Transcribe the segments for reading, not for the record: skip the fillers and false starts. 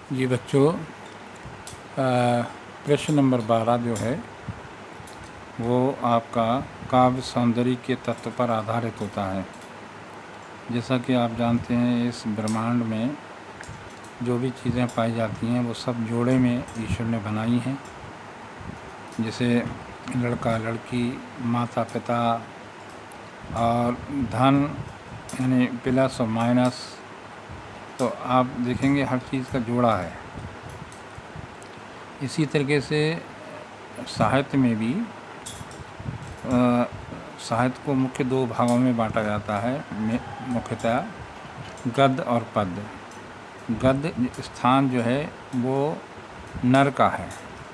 जी बच्चों, प्रश्न नंबर 12 जो है वो आपका काव्य सौंदर्य के तत्व पर आधारित होता है। जैसा कि आप जानते हैं, इस ब्रह्मांड में जो भी चीज़ें पाई जाती हैं वो सब जोड़े में ईश्वर ने बनाई हैं। जैसे लड़का लड़की, माता पिता और धन, यानी प्लस और माइनस। तो आप देखेंगे हर चीज़ का जोड़ा है। इसी तरीके से साहित्य में भी साहित्य को मुख्य दो भागों में बांटा जाता है, मुख्यतः गद्य और पद्य। गद्य स्थान जो है वो नर का है,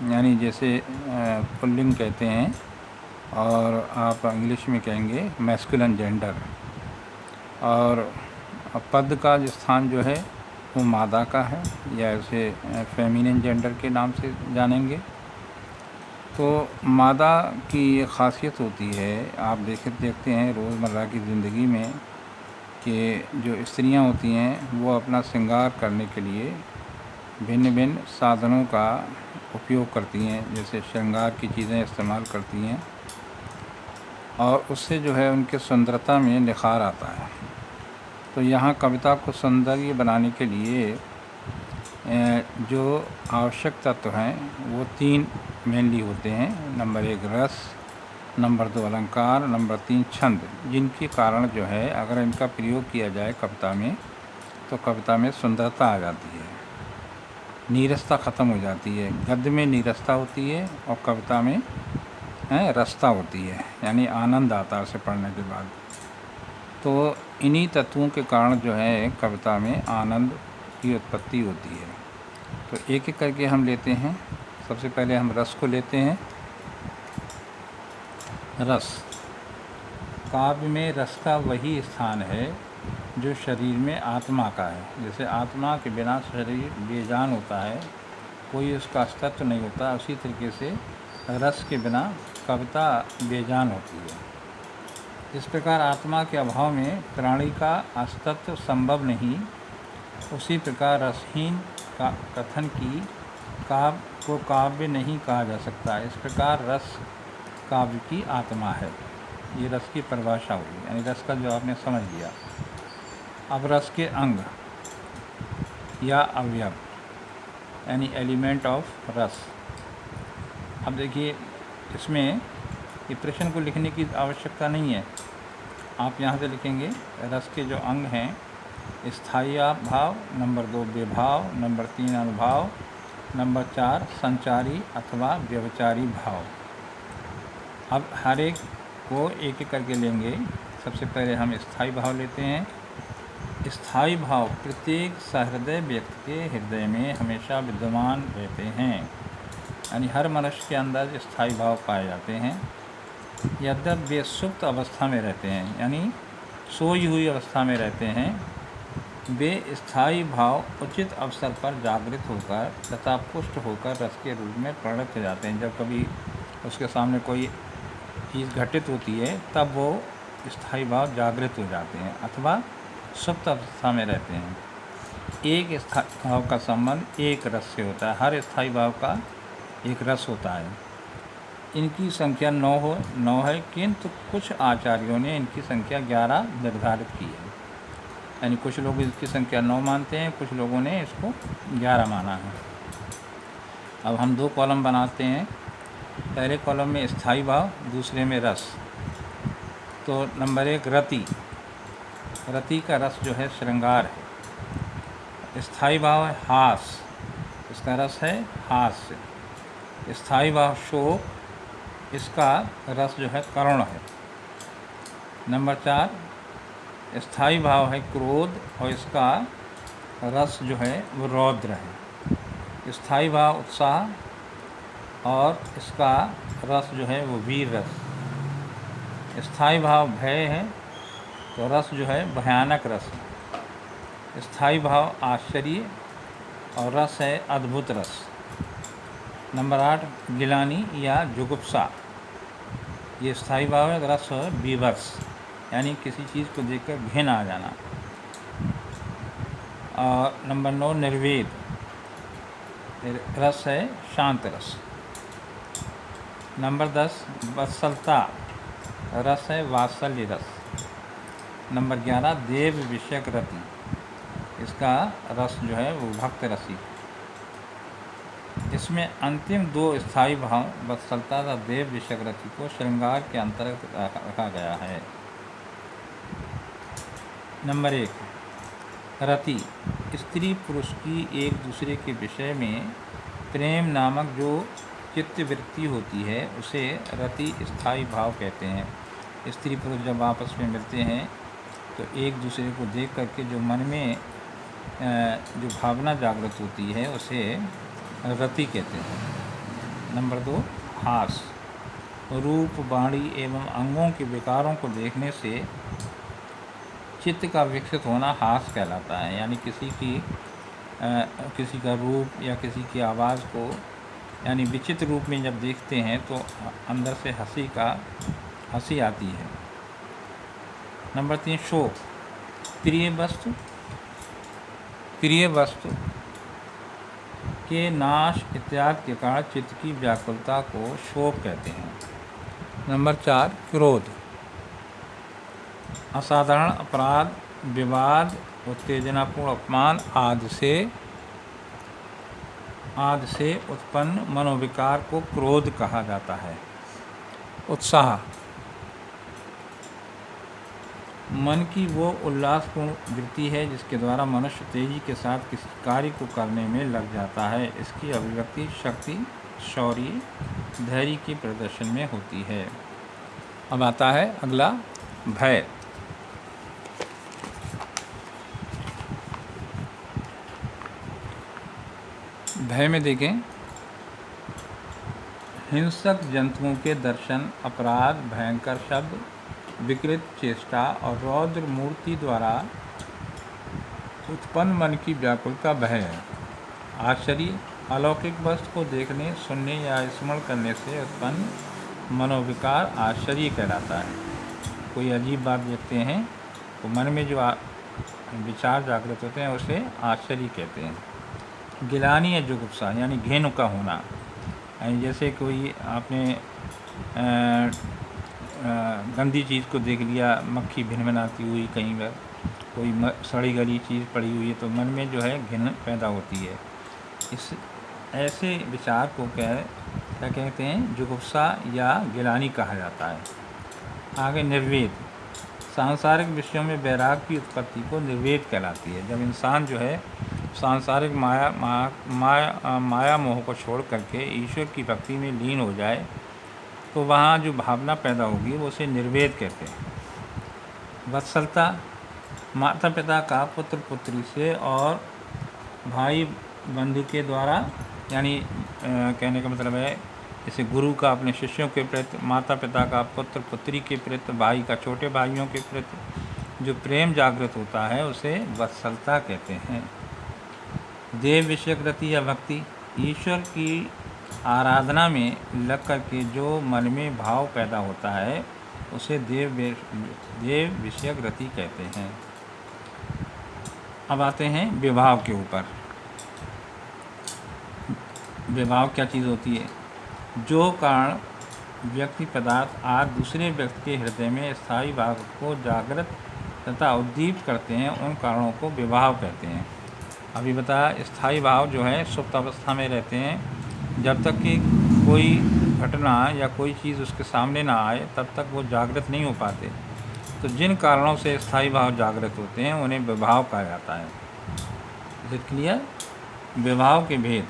यानी जैसे पुल्लिंग कहते हैं, और आप इंग्लिश में कहेंगे मैस्कुलिन जेंडर। और पद्य का जो स्थान जो है वो मादा का है, या इसे फेमिनिन जेंडर के नाम से जानेंगे। तो मादा की ये ख़ासियत होती है, आप देखते हैं रोज़मर्रा की ज़िंदगी में कि जो स्त्रियां होती हैं वो अपना श्रृंगार करने के लिए भिन्न भिन्न साधनों का उपयोग करती हैं, जैसे श्रृंगार की चीज़ें इस्तेमाल करती हैं, और उससे जो है उनके सुंदरता में निखार आता है। तो यहाँ कविता को सौंदर्य बनाने के लिए जो आवश्यक तत्व हैं वो 3 मेनली होते हैं। नंबर 1 रस, नंबर 2 अलंकार, नंबर 3 छंद, जिनके कारण जो है अगर इनका प्रयोग किया जाए कविता में तो कविता में सुंदरता आ जाती है, नीरसता ख़त्म हो जाती है। गद्य में नीरसता होती है और कविता में रसता होती है, यानी आनंद आता है उसे पढ़ने के बाद। तो इन्हीं तत्वों के कारण जो है कविता में आनंद की उत्पत्ति होती है। तो एक एक करके हम लेते हैं। सबसे पहले हम रस को लेते हैं। रस, काव्य में रस का वही स्थान है जो शरीर में आत्मा का है। जैसे आत्मा के बिना शरीर बेजान होता है, कोई उसका अस्तित्व नहीं होता, उसी तरीके से रस के बिना कविता बेजान होती है। इस प्रकार आत्मा के अभाव में प्राणी का अस्तित्व संभव नहीं, उसी प्रकार रसहीन का कथन की काव्य को काव्य नहीं कहा जा सकता। इस प्रकार रस काव्य की आत्मा है। ये रस की परिभाषा हुई, यानी रस का जो आपने समझ लिया। अब रस के अंग या अवयव, यानी एलिमेंट ऑफ रस। अब देखिए, इसमें ये प्रश्न को लिखने की आवश्यकता नहीं है, आप यहाँ से लिखेंगे रस के जो अंग हैं: स्थायी भाव, नंबर 2 विभाव, नंबर 3 अनुभाव, नंबर 4 संचारी अथवा व्यभिचारी भाव। अब हर एक को एक एक करके लेंगे। सबसे पहले हम स्थायी भाव लेते हैं। स्थायी भाव प्रत्येक सहृदय व्यक्ति के हृदय में हमेशा विद्यमान रहते हैं, यानी हर मनुष्य के अंदर स्थायी भाव पाए जाते हैं। यद्यपि वे सुप्त अवस्था में रहते हैं, यानी सोई हुई अवस्था में रहते हैं, वे स्थायी भाव उचित अवसर पर जागृत होकर तथा पुष्ट होकर रस के रूप में प्रकट हो जाते हैं। जब कभी उसके सामने कोई चीज़ घटित होती है तब वो स्थायी भाव जागृत हो जाते हैं अथवा सुप्त अवस्था में रहते हैं। एक स्थायी भाव का संबंध एक रस से होता है, हर स्थायी भाव का एक रस होता है। इनकी संख्या 9 है, किंतु कुछ आचार्यों ने इनकी संख्या 11 निर्धारित की है। यानी कुछ लोग इसकी संख्या 9 मानते हैं, कुछ लोगों ने इसको 11 माना है। अब हम 2 कॉलम बनाते हैं। पहले कॉलम में स्थायी भाव, दूसरे में रस। तो नंबर 1 रति। रति का रस जो है श्रृंगार है। स्थायी भाव है हास, इसका रस है हास्य। स्थायी भाव शोक, इसका रस जो है करुण है। नंबर 4 स्थायी भाव है क्रोध, और इसका रस जो है वो रौद्र है। स्थायी भाव उत्साह, और इसका रस जो है वो वीर रस। स्थायी भाव भय है, तो रस जो है भयानक रस है। स्थायी भाव आश्चर्य, और रस है अद्भुत रस। नंबर 8 गिलानी या जुगुप्सा, ये स्थायी भाव है, रस बीभत्स, यानी किसी चीज़ को देखकर घिन आ जाना। और नंबर 9 निर्वेद, रस है शांत रस। नंबर 10 वत्सलता रस है वात्सल्य रस। नंबर 11 देव विषयक रति, इसका रस जो है वो भक्त रसी। इसमें अंतिम दो स्थायी भाव वत्सलता तथा देव विषयक रति को श्रृंगार के अंतर्गत रखा गया है। नंबर 1 रति स्त्री पुरुष की एक दूसरे के विषय में प्रेम नामक जो चित्तवृत्ति होती है उसे रति स्थायी भाव कहते हैं। स्त्री पुरुष जब आपस में मिलते हैं तो एक दूसरे को देख करके जो मन में जो भावना जागृत होती है उसे रति कहते हैं। नंबर 2 हास रूप वाणी एवं अंगों के विकारों को देखने से चित्त का विकसित होना हास कहलाता है। यानी किसी का रूप या किसी की आवाज़ को यानी विचित्र रूप में जब देखते हैं तो अंदर से हंसी आती है। नंबर 3 शोक प्रिय वस्तु के नाश इत्यादि के कारण चित्त की व्याकुलता को शोक कहते हैं। नंबर 4 क्रोध असाधारण अपराध, विवाद, उत्तेजनापूर्ण अपमान आदि से उत्पन्न मनोविकार को क्रोध कहा जाता है। उत्साह मन की वो उल्लासपूर्ण वृत्ति है जिसके द्वारा मनुष्य तेजी के साथ किसी कार्य को करने में लग जाता है। इसकी अभिव्यक्ति शक्ति, शौर्य, धैर्य के प्रदर्शन में होती है। अब आता है अगला भय। भय में देखें हिंसक जंतुओं के दर्शन, अपराध, भयंकर शब्द, विकृत चेष्टा और रौद्र मूर्ति द्वारा उत्पन्न मन की व्याकुलता भय है। आश्चर्य अलौकिक वस्तु को देखने, सुनने या स्मरण करने से उत्पन्न मनोविकार आश्चर्य कहलाता है। कोई अजीब बात देखते हैं तो मन में जो विचार जागृत होते हैं उसे आश्चर्य कहते हैं। गिलानी या जुगुप्सा यानी घिन का होना, जैसे कोई आपने गंदी चीज़ को देख लिया, मक्खी भिनभिनाती हुई, कहीं पर कोई सड़ी गली चीज़ पड़ी हुई है तो मन में जो है घिन पैदा होती है। इस ऐसे विचार को क्या कहते हैं, जुगुप्सा या गिलानी कहा जाता है। आगे निर्वेद सांसारिक विषयों में वैराग की उत्पत्ति को निर्वेद कहलाती है। जब इंसान जो है सांसारिक माया मोह को छोड़ करके ईश्वर की भक्ति में लीन हो जाए तो वहाँ जो भावना पैदा होगी वो उसे निर्वेद कहते हैं। वत्सलता माता पिता का पुत्र पुत्री से और भाई बंधु के द्वारा, यानी कहने का मतलब है जैसे गुरु का अपने शिष्यों के प्रति, माता पिता का पुत्र पुत्री के प्रति, भाई का छोटे भाइयों के प्रति जो प्रेम जागृत होता है उसे वत्सलता कहते हैं। देव विषयक रति या भक्ति ईश्वर की आराधना में लग करके जो मन में भाव पैदा होता है उसे देव विषयक रति कहते हैं। अब आते हैं विभाव के ऊपर। विभाव क्या चीज़ होती है? जो कारण व्यक्ति पदार्थ आदि दूसरे व्यक्ति के हृदय में स्थायी भाव को जागृत तथा उद्दीप्त करते हैं उन कारणों को विभाव कहते हैं। अभी बताया स्थायी भाव जो है सुप्त अवस्था में रहते हैं, जब तक कि कोई घटना या कोई चीज़ उसके सामने ना आए तब तक वो जागृत नहीं हो पाते। तो जिन कारणों से स्थायी भाव जागृत होते हैं उन्हें विभाव कहा जाता है। Is it clear? विभाव के भेद,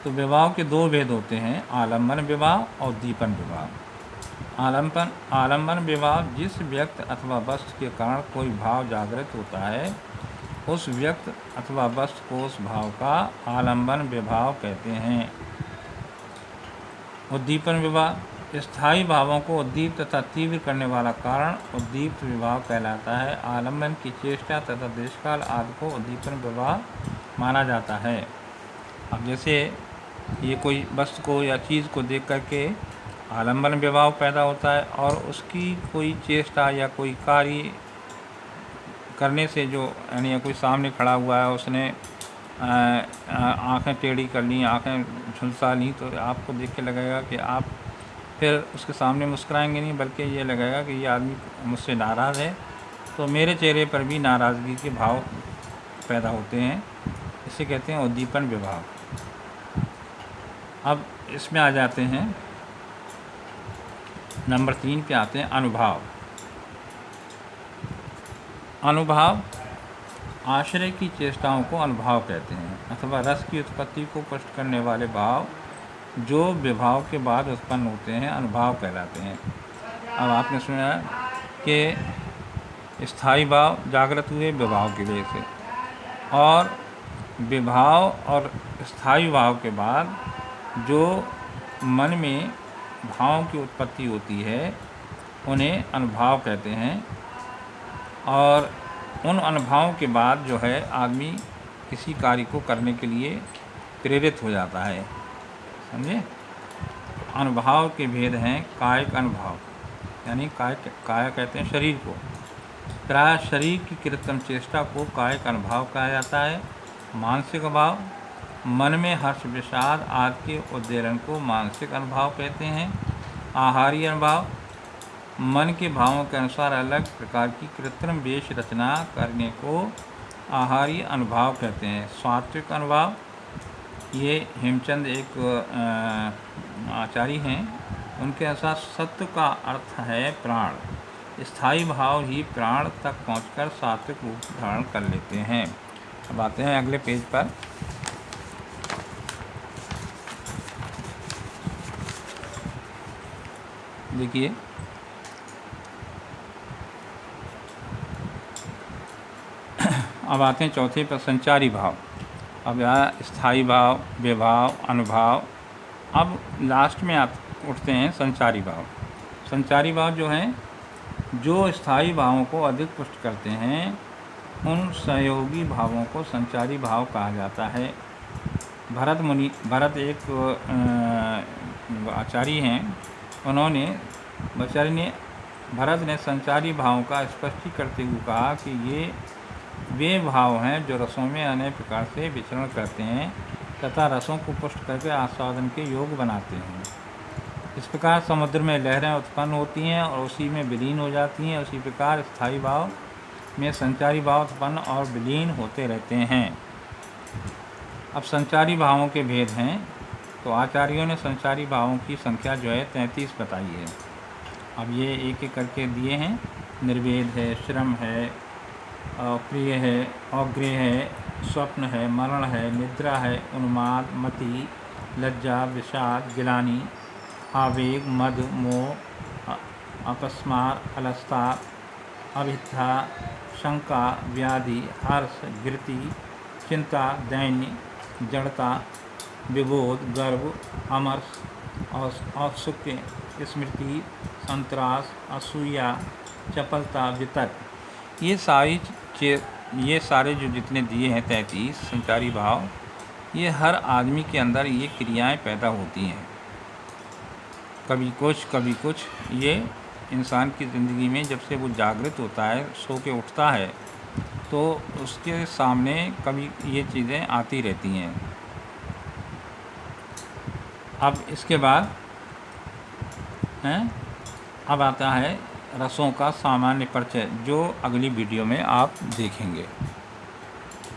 तो विभाव के दो भेद होते हैं, आलम्बन विभाव और दीपन विभाव। आलम्बन विभाव जिस व्यक्ति अथवा वस्तु के कारण कोई भाव जागृत होता है उस व्यक्ति अथवा वस्तु को उस भाव का आलम्बन विभाव कहते हैं। उद्दीपन विभाव स्थायी भावों को उद्दीप्त तथा तीव्र करने वाला कारण उद्दीप्त विभाव कहलाता है। आलम्बन की चेष्टा तथा देशकाल आदि को उद्दीपन विभाव माना जाता है। अब जैसे ये कोई वस्तु को या चीज़ को देख करके आलम्बन विभाव पैदा होता है और उसकी कोई चेष्टा या कोई कार्य करने से जो यानी कोई सामने खड़ा हुआ है उसने आँखें टेढ़ी कर ली, आँखें झुलसा ली, तो आपको देख के लगेगा कि आप फिर उसके सामने मुस्कुराएंगे नहीं, बल्कि ये लगेगा कि ये आदमी मुझसे नाराज़ है। तो मेरे चेहरे पर भी नाराज़गी के भाव पैदा होते हैं। इसे कहते हैं उद्दीपन विभाव। अब इसमें आ जाते हैं, नंबर 3 पे आते हैं अनुभाव। अनुभाव आश्रय की चेष्टाओं को अनुभाव कहते हैं, अथवा रस की उत्पत्ति को पुष्ट करने वाले भाव जो विभाव के बाद उत्पन्न होते हैं अनुभाव कहलाते हैं। अब आपने सुना कि स्थायी भाव जागृत हुए विभाव की वजह से, और विभाव और स्थायी भाव के बाद जो मन में भावों की उत्पत्ति होती है उन्हें अनुभाव कहते हैं। और उन अनुभवों के बाद जो है आदमी किसी कार्य को करने के लिए प्रेरित हो जाता है, समझे। तो अनुभाव के भेद हैं कायिक अनुभाव, यानी काया कहते हैं शरीर को। प्राय शरीर की कृत्रिम चेष्टा को कायिक अनुभाव कहा जाता है। मानसिक अभाव, मन में हर्ष विषाद आदि के उद्दीरण को मानसिक अनुभाव कहते हैं। आहारी अनुभाव, मन के भावों के अनुसार अलग प्रकार की कृत्रिम वेश रचना करने को आहारी अनुभाव कहते हैं। सात्विक अनुभाव, ये हेमचंद एक आचार्य हैं, उनके अनुसार सत्व का अर्थ है प्राण। स्थायी भाव ही प्राण तक पहुंचकर सात्विक रूप धारण कर लेते हैं। अब आते हैं अगले पेज पर। देखिए, अब आते हैं चौथे पर, संचारी भाव। अब यहाँ स्थायी भाव, विभाव, अनुभाव। अब लास्ट में उठते हैं संचारी भाव। संचारी भाव जो हैं, जो स्थायी भावों को अधिक पुष्ट करते हैं उन सहयोगी भावों को संचारी भाव कहा जाता है। भरत एक आचार्य हैं, उन्होंने भरत ने संचारी भावों का स्पष्ट करते हुए कहा कि ये वे भाव हैं जो रसों में अनेक प्रकार से विचरण करते हैं तथा रसों को पुष्ट करके आस्वादन के योग बनाते हैं। इस प्रकार समुद्र में लहरें उत्पन्न होती हैं और उसी में विलीन हो जाती हैं। उसी प्रकार स्थायी भाव में संचारी भाव उत्पन्न और विलीन होते रहते हैं। अब संचारी भावों के भेद हैं, तो आचार्यों ने संचारी भावों की संख्या जो है 33 बताई है। अब ये एक एक करके दिए हैं। निर्वेद है, श्रम है, प्रिय है, अग्रेय है, स्वप्न है, मरण है, निद्रा है, उन्माद, मति, लज्जा, विषाद, गिलानी, आवेग, मद, मोह, अपस्मार, अलसता, अभिथा, शंका, व्याधि, हर्ष, वृत्ति, चिंता, दैन्य, जड़ता, विबोध, गर्व, अमर्ष, औत्सुक्य, स्मृति, संतरास, असूया, चपलता, वितर्क। ये सारे जो जितने दिए हैं 33 संचारी भाव, ये हर आदमी के अंदर ये क्रियाएं पैदा होती हैं, कभी कुछ। ये इंसान की ज़िंदगी में जब से वो जागृत होता है, सो के उठता है, तो उसके सामने कभी ये चीज़ें आती रहती हैं। अब इसके बाद अब आता है रसों का सामान्य परिचय, जो अगली वीडियो में आप देखेंगे।